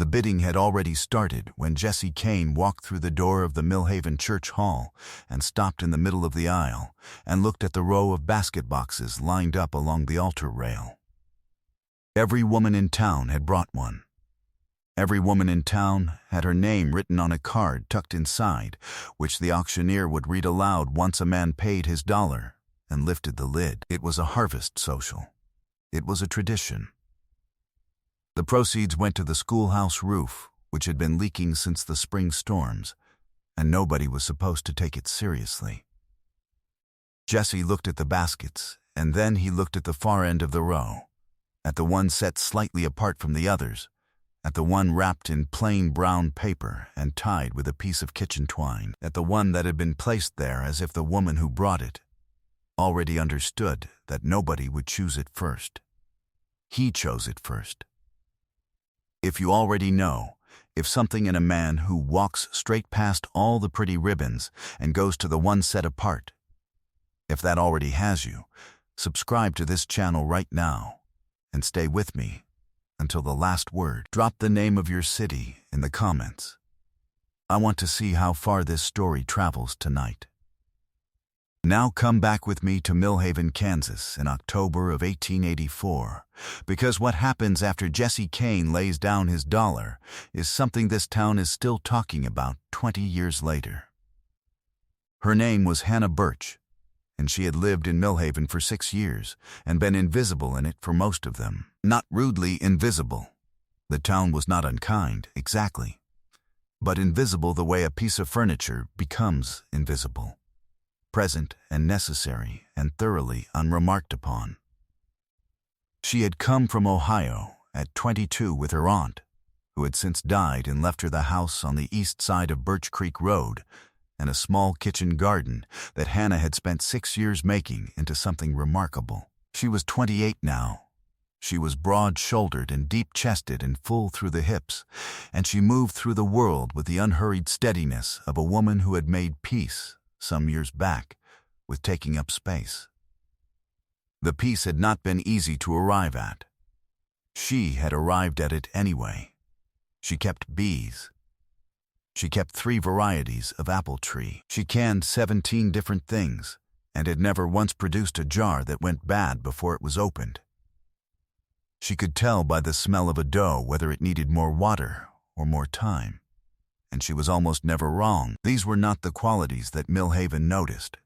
The bidding had already started when Jesse Kane walked through the door of the Millhaven Church Hall and stopped in the middle of the aisle and looked at the row of basket boxes lined up along the altar rail. Every woman in town had brought one. Every woman in town had her name written on a card tucked inside, which the auctioneer would read aloud once a man paid his $1 and lifted the lid. It was a harvest social. It was a tradition. The proceeds went to the schoolhouse roof, which had been leaking since the spring storms, and nobody was supposed to take it seriously. Jesse looked at the baskets, and then he looked at the far end of the row, at the one set slightly apart from the others, at the one wrapped in plain brown paper and tied with a piece of kitchen twine, at the one that had been placed there as if the woman who brought it already understood that nobody would choose it first. He chose it first. If you already know, if something in a man who walks straight past all the pretty ribbons and goes to the one set apart, if that already has you, subscribe to this channel right now and stay with me until the last word. Drop the name of your city in the comments. I want to see how far this story travels tonight. Now come back with me to Millhaven, Kansas in October of 1884, because what happens after Jesse Kane lays down his $1 is something this town is still talking about 20 years later. Her name was Hannah Birch, and she had lived in Millhaven for 6 years and been invisible in it for most of them. Not rudely invisible. The town was not unkind, exactly, but invisible the way a piece of furniture becomes invisible. Present and necessary and thoroughly unremarked upon. She had come from Ohio at 22 with her aunt, who had since died and left her the house on the east side of Birch Creek Road and a small kitchen garden that Hannah had spent 6 years making into something remarkable. She was 28 now. She was broad-shouldered and deep-chested and full through the hips, and she moved through the world with the unhurried steadiness of a woman who had made peace some years back with taking up space. The peace had not been easy to arrive at. She had arrived at it anyway. She kept bees. She kept 3 varieties of apple tree. She canned 17 different things and had never once produced a jar that went bad before it was opened. She could tell by the smell of a dough whether it needed more water or more time. And she was almost never wrong. These were not the qualities that Millhaven noticed,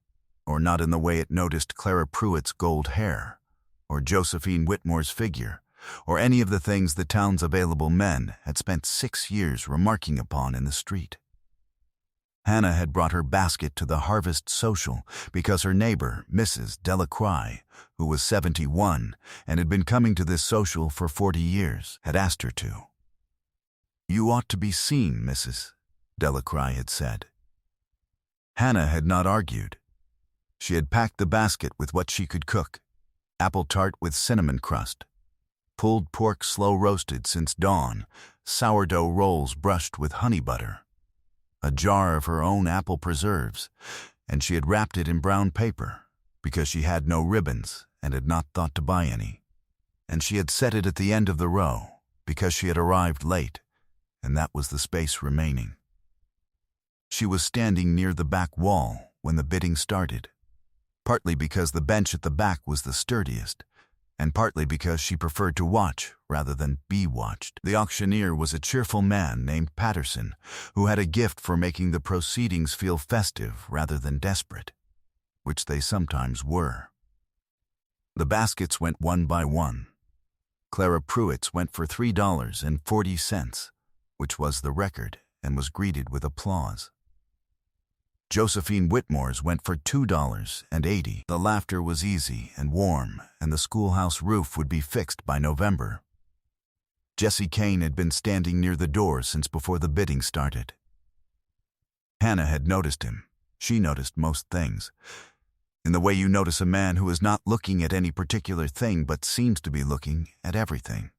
or not in the way it noticed Clara Pruitt's gold hair, or Josephine Whitmore's figure, or any of the things the town's available men had spent 6 years remarking upon in the street. Hannah had brought her basket to the harvest social because her neighbor, Mrs. Delacroix, who was 71 and had been coming to this social for 40 years, had asked her to. "You ought to be seen, Mrs." Delacroix had said. Hannah had not argued. She had packed the basket with what she could cook: apple tart with cinnamon crust, pulled pork slow roasted since dawn, sourdough rolls brushed with honey butter, a jar of her own apple preserves, and she had wrapped it in brown paper because she had no ribbons and had not thought to buy any. And she had set it at the end of the row because she had arrived late, and that was the space remaining. She was standing near the back wall when the bidding started, partly because the bench at the back was the sturdiest, and partly because she preferred to watch rather than be watched. The auctioneer was a cheerful man named Patterson, who had a gift for making the proceedings feel festive rather than desperate, which they sometimes were. The baskets went one by one. Clara Pruitt's went for $3.40, which was the record and was greeted with applause. Josephine Whitmore's went for $2.80. The laughter was easy and warm, and the schoolhouse roof would be fixed by November. Jesse Kane had been standing near the door since before the bidding started. Hannah had noticed him. She noticed most things. In the way you notice a man who is not looking at any particular thing but seems to be looking at everything.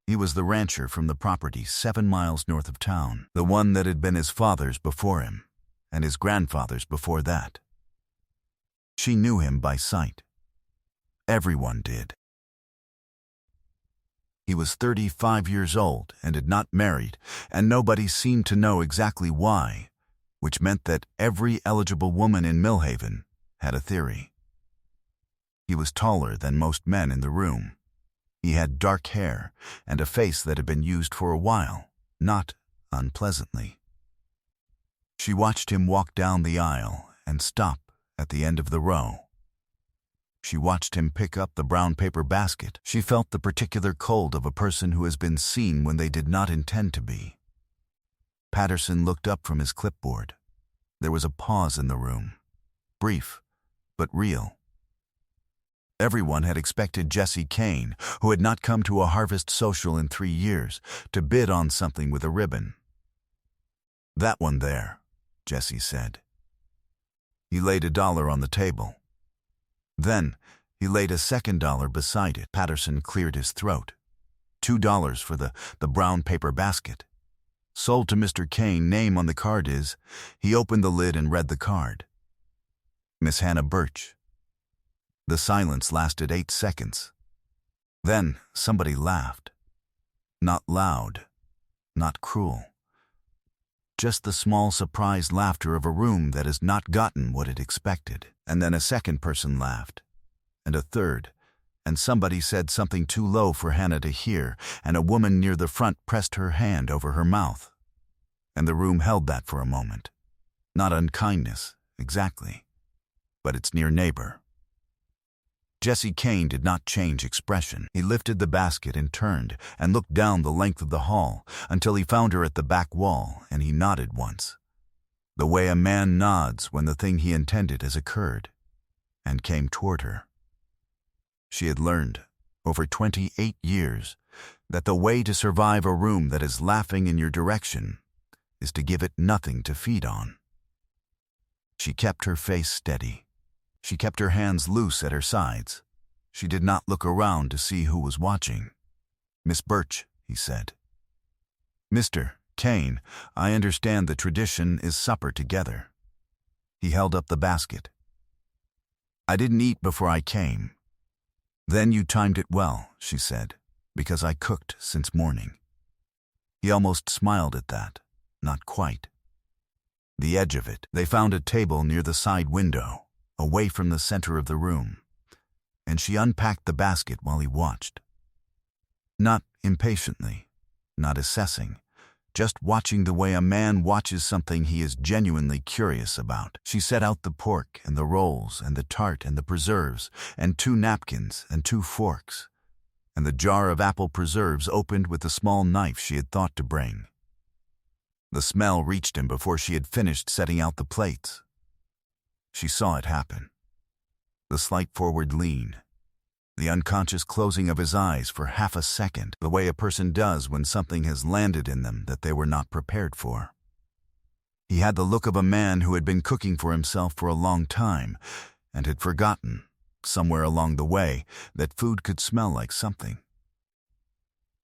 He was the rancher from the property 7 miles north of town, the one that had been his father's before him, and his grandfather's before that. She knew him by sight. Everyone did. He was 35 years old and had not married, and nobody seemed to know exactly why, which meant that every eligible woman in Millhaven had a theory. He was taller than most men in the room. He had dark hair and a face that had been used for a while, not unpleasantly. She watched him walk down the aisle and stop at the end of the row. She watched him pick up the brown paper basket. She felt the particular cold of a person who has been seen when they did not intend to be. Patterson looked up from his clipboard. There was a pause in the room, brief but real. Everyone had expected Jesse Kane, who had not come to a harvest social in 3 years, to bid on something with a ribbon. "That one there," Jesse said. He laid $1 on the table. Then, he laid a second $1 beside it. Patterson cleared his throat. $2 for the brown paper basket. "Sold to Mr. Kane, name on the card is..." He opened the lid and read the card. "Miss Hannah Birch." The silence lasted 8 seconds. Then somebody laughed. Not loud, not cruel. Just the small surprised laughter of a room that has not gotten what it expected. And then a second person laughed, and a third, and somebody said something too low for Hannah to hear, and a woman near the front pressed her hand over her mouth. And the room held that for a moment. Not unkindness, exactly, but its near neighbor. Jesse Kane did not change expression. He lifted the basket and turned and looked down the length of the hall until he found her at the back wall, and he nodded once, the way a man nods when the thing he intended has occurred, and came toward her. She had learned, over 28 years, that the way to survive a room that is laughing in your direction is to give it nothing to feed on. She kept her face steady. She kept her hands loose at her sides. She did not look around to see who was watching. "Miss Birch," he said. "Mr. Kane, I understand the tradition is supper together." He held up the basket. "I didn't eat before I came." "Then you timed it well," she said, "because I cooked since morning." He almost smiled at that. Not quite. The edge of it. They found a table near the side window, away from the center of the room, and she unpacked the basket while he watched. Not impatiently, not assessing, just watching the way a man watches something he is genuinely curious about. She set out the pork and the rolls and the tart and the preserves and 2 napkins and 2 forks, and the jar of apple preserves opened with the small knife she had thought to bring. The smell reached him before she had finished setting out the plates. She saw it happen. The slight forward lean, the unconscious closing of his eyes for half a second, the way a person does when something has landed in them that they were not prepared for. He had the look of a man who had been cooking for himself for a long time and had forgotten, somewhere along the way, that food could smell like something.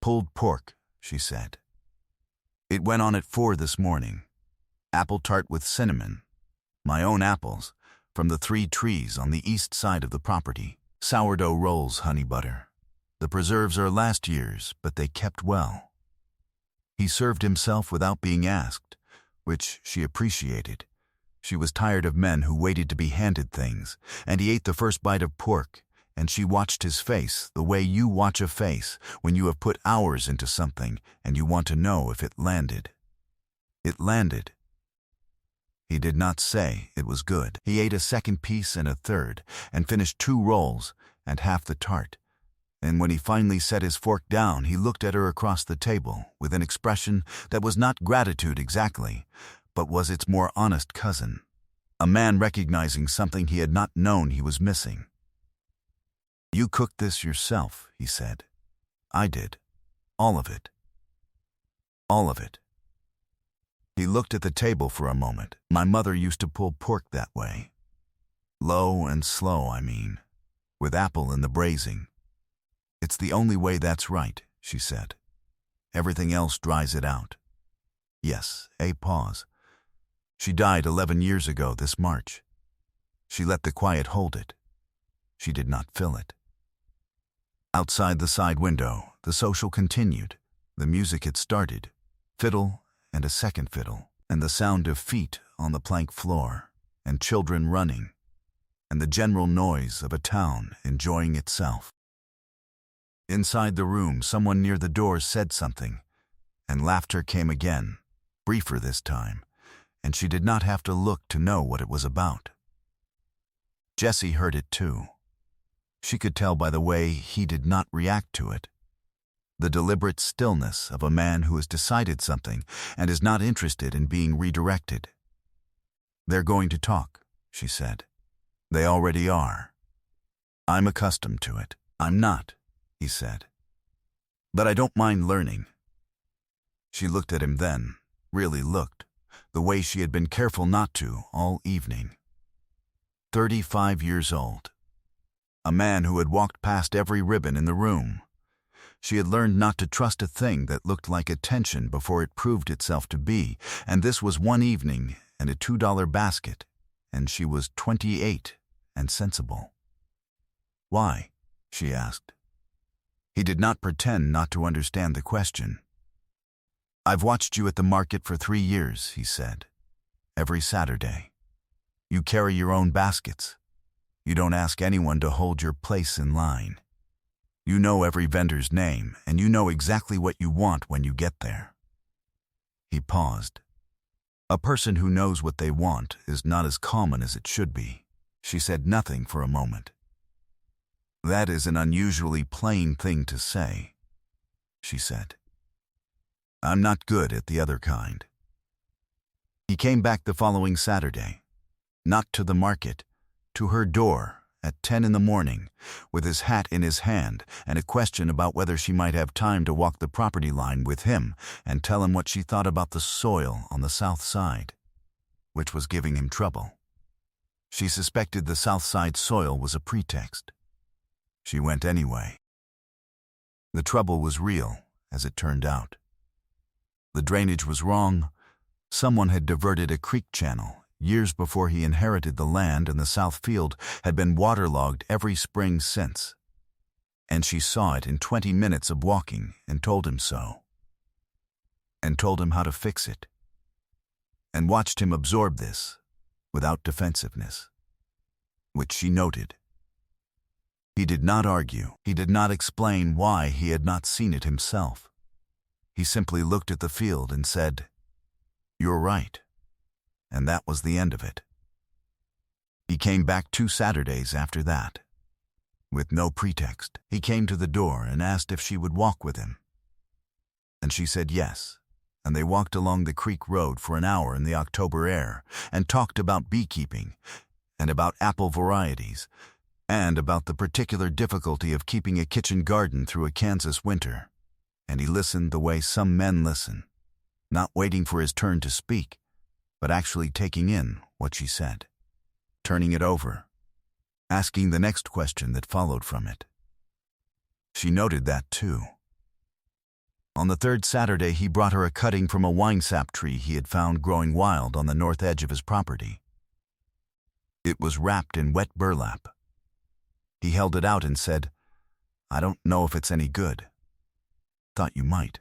"Pulled pork," she said. "It went on at 4 this morning. Apple tart with cinnamon. My own apples, from the 3 trees on the east side of the property. Sourdough rolls, honey butter. The preserves are last year's, but they kept well." He served himself without being asked, which she appreciated. She was tired of men who waited to be handed things, and he ate the first bite of pork, and she watched his face the way you watch a face when you have put hours into something and you want to know if it landed. It landed. He did not say it was good. He ate a second piece and a third, and finished 2 rolls and half the tart. And when he finally set his fork down, he looked at her across the table with an expression that was not gratitude exactly, but was its more honest cousin. A man recognizing something he had not known he was missing. "You cooked this yourself," he said. "I did. All of it. All of it." He looked at the table for a moment. "My mother used to pull pork that way. Low and slow, I mean, with apple in the braising. It's the only way that's right," she said. "Everything else dries it out." Yes, a pause. "She died 11 years ago this March. She let the quiet hold it. She did not fill it." Outside the side window, the social continued. The music had started, fiddle and a second fiddle, and the sound of feet on the plank floor, and children running, and the general noise of a town enjoying itself. Inside the room, someone near the door said something, and laughter came again, briefer this time, and she did not have to look to know what it was about. Jessie heard it too. She could tell by the way he did not react to it. The deliberate stillness of a man who has decided something and is not interested in being redirected. "They're going to talk," she said. "They already are. I'm accustomed to it." "I'm not," he said. "But I don't mind learning." She looked at him then, really looked, the way she had been careful not to all evening. 35 years old. A man who had walked past every ribbon in the room. She had learned not to trust a thing that looked like attention before it proved itself to be, and this was one evening and a $2 basket, and she was 28 and sensible. "Why?" she asked. He did not pretend not to understand the question. "I've watched you at the market for 3 years," he said. "Every Saturday. You carry your own baskets. You don't ask anyone to hold your place in line. You know every vendor's name, and you know exactly what you want when you get there." He paused. A person who knows what they want is not as common as it should be. She said nothing for a moment. "That is an unusually plain thing to say," she said. "I'm not good at the other kind." He came back the following Saturday, not to the market, to her door at 10 in the morning, with his hat in his hand and a question about whether she might have time to walk the property line with him and tell him what she thought about the soil on the south side, which was giving him trouble. She suspected the south side soil was a pretext. She went anyway. The trouble was real, as it turned out. The drainage was wrong. Someone had diverted a creek channel years before he inherited the land, and the south field had been waterlogged every spring since. And she saw it in 20 minutes of walking and told him so. And told him how to fix it. And watched him absorb this, without defensiveness, which she noted. He did not argue. He did not explain why he had not seen it himself. He simply looked at the field and said, "You're right." And that was the end of it. He came back 2 Saturdays after that. With no pretext, he came to the door and asked if she would walk with him. And she said yes, and they walked along the creek road for an hour in the October air and talked about beekeeping and about apple varieties and about the particular difficulty of keeping a kitchen garden through a Kansas winter. And he listened the way some men listen, not waiting for his turn to speak, but actually taking in what she said, turning it over, asking the next question that followed from it. She noted that too. On the 3rd Saturday, he brought her a cutting from a winesap tree he had found growing wild on the north edge of his property. It was wrapped in wet burlap. He held it out and said, "I don't know if it's any good. Thought you might."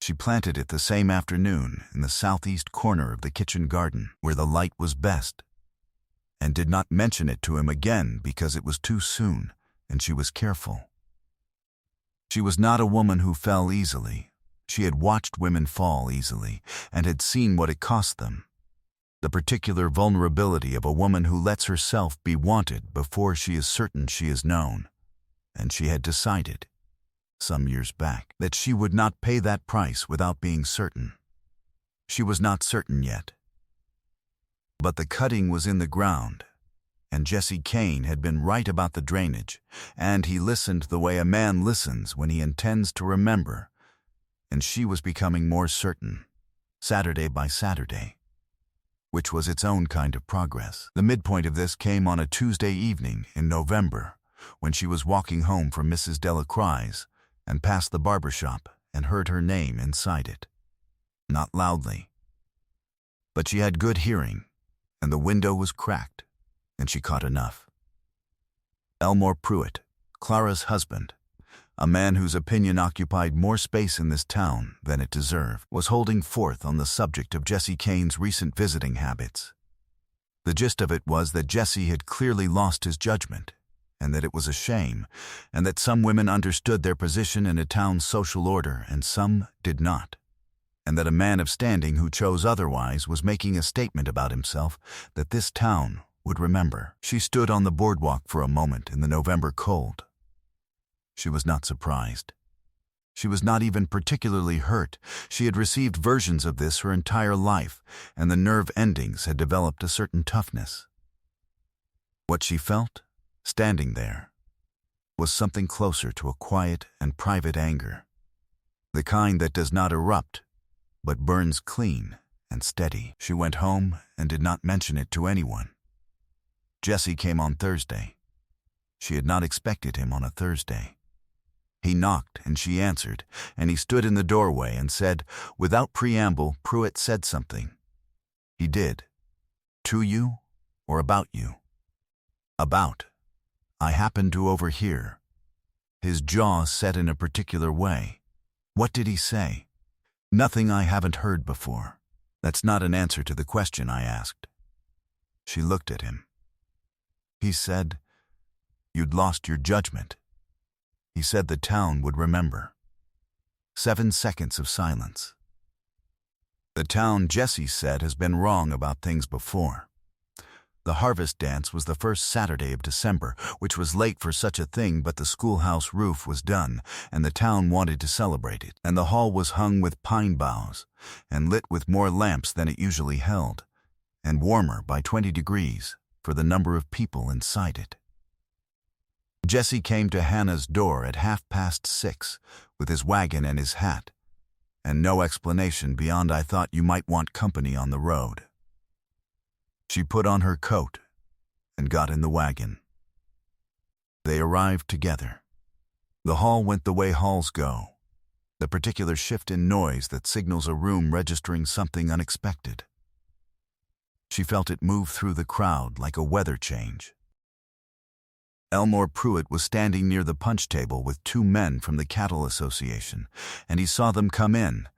She planted it the same afternoon in the southeast corner of the kitchen garden, where the light was best, and did not mention it to him again because it was too soon, and she was careful. She was not a woman who fell easily. She had watched women fall easily, and had seen what it cost them. The particular vulnerability of a woman who lets herself be wanted before she is certain she is known, and she had decided, some years back, that she would not pay that price without being certain. She was not certain yet. But the cutting was in the ground, and Jesse Kane had been right about the drainage, and he listened the way a man listens when he intends to remember, and she was becoming more certain, Saturday by Saturday, which was its own kind of progress. The midpoint of this came on a Tuesday evening in November, when she was walking home from Mrs. Delacroix's, and passed the barber shop and heard her name inside it. Not loudly. But she had good hearing, and the window was cracked, and she caught enough. Elmore Pruitt, Clara's husband, A man whose opinion occupied more space in this town than it deserved, was holding forth on the subject of Jesse Kane's recent visiting habits. The gist of it was that Jesse had clearly lost his judgment, and that it was a shame, and that some women understood their position in a town's social order and some did not, and that a man of standing who chose otherwise was making a statement about himself that this town would remember. She stood on the boardwalk for a moment in the November cold. She was not surprised. She was not even particularly hurt. She had received versions of this her entire life, and the nerve endings had developed a certain toughness. What she felt, standing there, was something closer to a quiet and private anger, the kind that does not erupt, but burns clean and steady. She went home and did not mention it to anyone. Jesse came on Thursday. She had not expected him on a Thursday. He knocked and she answered, and he stood in the doorway and said, without preamble, Pruitt said something. He did. To you or about you? About. I happened to overhear. His jaw set in a particular way. What did he say? Nothing I haven't heard before. That's not an answer to the question I asked. She looked at him. He said, you'd lost your judgment. He said the town would remember. 7 seconds of silence. The town, Jesse said, has been wrong about things before. The harvest dance was the first Saturday of December, which was late for such a thing, but the schoolhouse roof was done, and the town wanted to celebrate it, and the hall was hung with pine boughs, and lit with more lamps than it usually held, and warmer by 20 degrees for the number of people inside it. Jesse came to Hannah's door at 6:30 with his wagon and his hat, and no explanation beyond I thought you might want company on the road. She put on her coat and got in the wagon. They arrived together. The hall went the way halls go, the particular shift in noise that signals a room registering something unexpected. She felt it move through the crowd like a weather change. Elmore Pruitt was standing near the punch table with 2 men from the Cattle Association, and he saw them come in,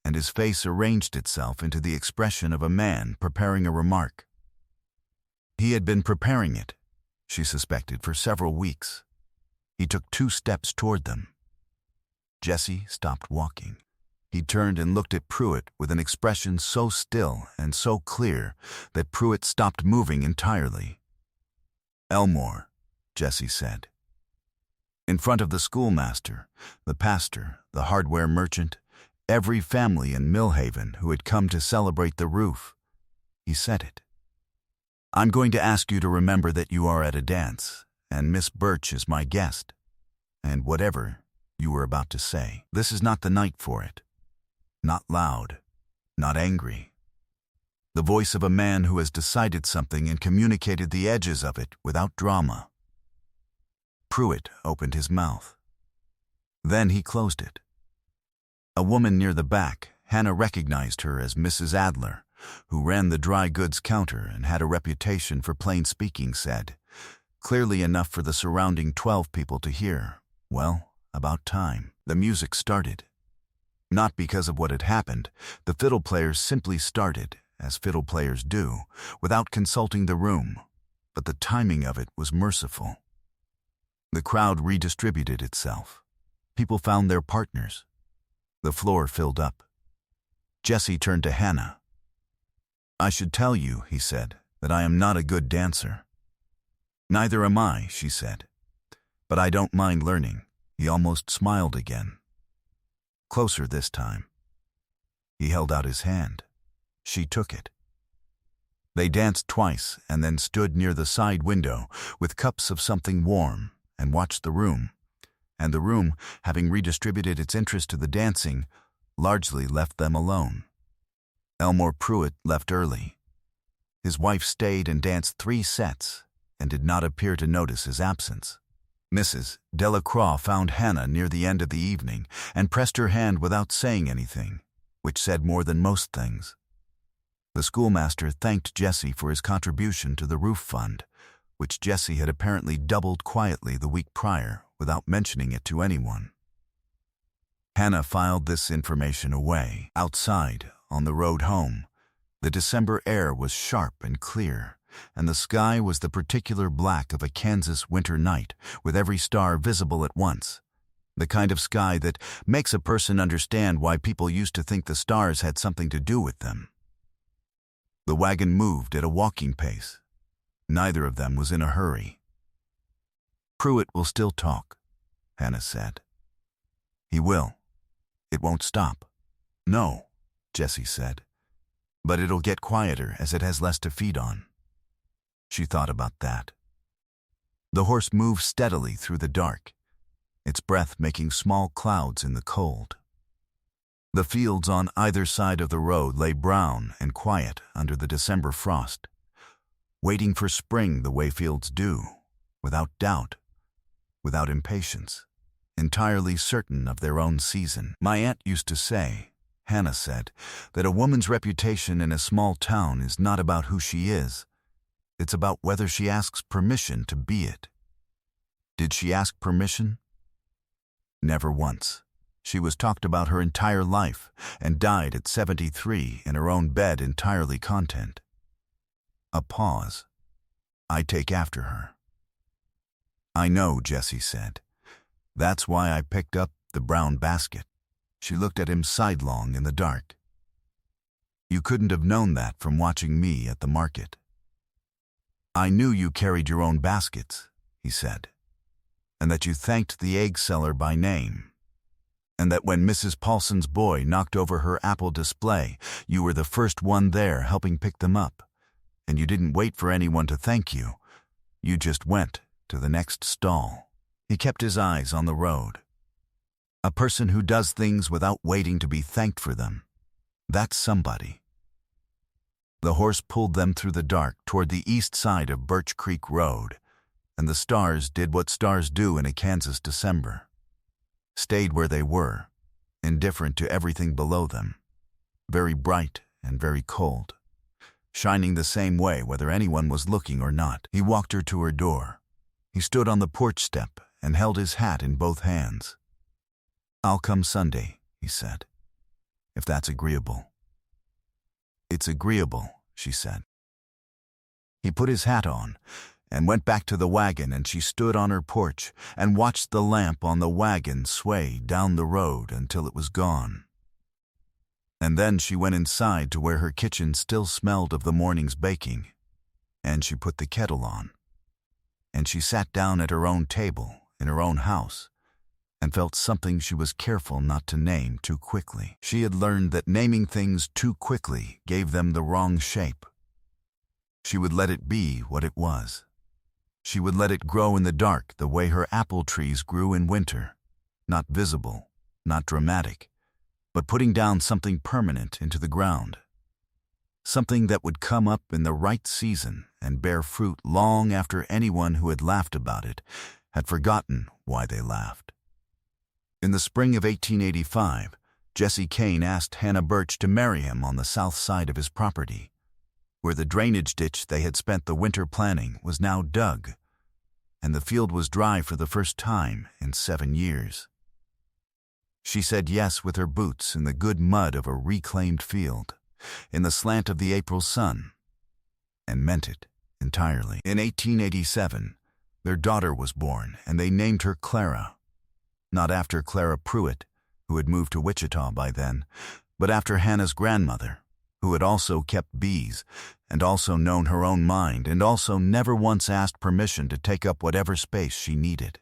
and his face arranged itself into the expression of a man preparing a remark. He had been preparing it, she suspected, for several weeks. He took 2 steps toward them. Jesse stopped walking. He turned and looked at Pruitt with an expression so still and so clear that Pruitt stopped moving entirely. Elmore, Jesse said. In front of the schoolmaster, the pastor, the hardware merchant, every family in Millhaven who had come to celebrate the roof, he said it. I'm going to ask you to remember that you are at a dance, and Miss Birch is my guest, and whatever you were about to say, this is not the night for it. Not loud, not angry. The voice of a man who has decided something and communicated the edges of it without drama. Pruitt opened his mouth. Then he closed it. A woman near the back, Hannah recognized her as Mrs. Adler, who ran the dry goods counter and had a reputation for plain speaking, said, clearly enough for the surrounding 12 people to hear, well, about time. The music started. Not because of what had happened, the fiddle players simply started, as fiddle players do, without consulting the room, but the timing of it was merciful. The crowd redistributed itself. People found their partners. The floor filled up. Jesse turned to Hannah. I should tell you, he said, that I am not a good dancer. Neither am I, she said. But I don't mind learning. He almost smiled again. Closer this time. He held out his hand. She took it. They danced twice and then stood near the side window with cups of something warm and watched the room, and the room, having redistributed its interest to the dancing, largely left them alone. Elmore Pruitt left early. His wife stayed and danced 3 sets and did not appear to notice his absence. Mrs. Delacroix found Hannah near the end of the evening and pressed her hand without saying anything, which said more than most things. The schoolmaster thanked Jesse for his contribution to the roof fund, which Jesse had apparently doubled quietly the week prior without mentioning it to anyone. Hannah filed this information away. Outside, on the road home, the December air was sharp and clear, and the sky was the particular black of a Kansas winter night, with every star visible at once. The kind of sky that makes a person understand why people used to think the stars had something to do with them. The wagon moved at a walking pace. Neither of them was in a hurry. "Pruitt will still talk," Hannah said. "He will. It won't stop." "No," Jessie said. "But it'll get quieter as it has less to feed on." She thought about that. The horse moved steadily through the dark, its breath making small clouds in the cold. The fields on either side of the road lay brown and quiet under the December frost, waiting for spring the way fields do, without doubt, without impatience, entirely certain of their own season. "My aunt used to say," Hannah said, "that a woman's reputation in a small town is not about who she is. It's about whether she asks permission to be it." Did she ask permission? Never once. She was talked about her entire life and died at 73 in her own bed entirely content. A pause. "I take after her." "I know," Jessie said. "That's why I picked up the brown basket." She looked at him sidelong in the dark. "You couldn't have known that from watching me at the market." "I knew you carried your own baskets," he said, "and that you thanked the egg seller by name, and that when Mrs. Paulson's boy knocked over her apple display, you were the first one there helping pick them up, and you didn't wait for anyone to thank you. You just went to the next stall." He kept his eyes on the road. "A person who does things without waiting to be thanked for them, that's somebody." The horse pulled them through the dark toward the east side of Birch Creek Road, and the stars did what stars do in a Kansas December. Stayed where they were, indifferent to everything below them, very bright and very cold, shining the same way whether anyone was looking or not. He walked her to her door. He stood on the porch step and held his hat in both hands. "I'll come Sunday," he said, "if that's agreeable." "It's agreeable," she said. He put his hat on and went back to the wagon, and she stood on her porch and watched the lamp on the wagon sway down the road until it was gone. And then she went inside to where her kitchen still smelled of the morning's baking, and she put the kettle on. And she sat down at her own table in her own house and felt something she was careful not to name too quickly. She had learned that naming things too quickly gave them the wrong shape. She would let it be what it was. She would let it grow in the dark the way her apple trees grew in winter, not visible, not dramatic, but putting down something permanent into the ground. Something that would come up in the right season and bear fruit long after anyone who had laughed about it had forgotten why they laughed. In the spring of 1885, Jesse Kane asked Hannah Birch to marry him on the south side of his property, where the drainage ditch they had spent the winter planning was now dug, and the field was dry for the first time in 7 years. She said yes with her boots in the good mud of a reclaimed field, in the slant of the April sun, and meant it entirely. In 1887, their daughter was born, and they named her Clara, not after Clara Pruitt, who had moved to Wichita by then, but after Hannah's grandmother, who had also kept bees, and also known her own mind, and also never once asked permission to take up whatever space she needed.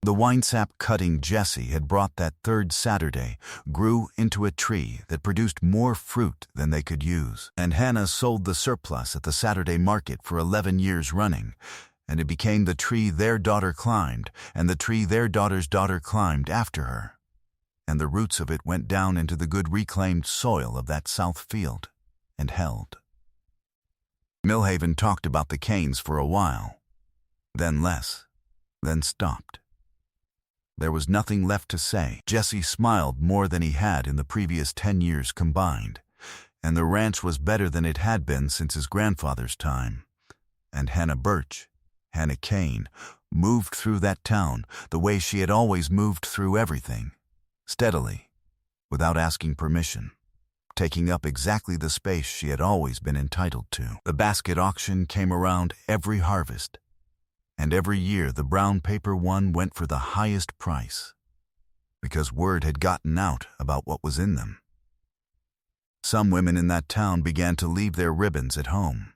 The winesap cutting Jessie had brought that third Saturday grew into a tree that produced more fruit than they could use, and Hannah sold the surplus at the Saturday market for 11 years running, and it became the tree their daughter climbed, and the tree their daughter's daughter climbed after her, and the roots of it went down into the good reclaimed soil of that south field, and held. Millhaven talked about the Kanes for a while, then less, then stopped. There was nothing left to say. Jesse smiled more than he had in the previous 10 years combined, and the ranch was better than it had been since his grandfather's time, and Hannah Birch Hannah Kane moved through that town the way she had always moved through everything, steadily, without asking permission, taking up exactly the space she had always been entitled to. The basket auction came around every harvest, and every year the brown paper one went for the highest price, because word had gotten out about what was in them. Some women in that town began to leave their ribbons at home,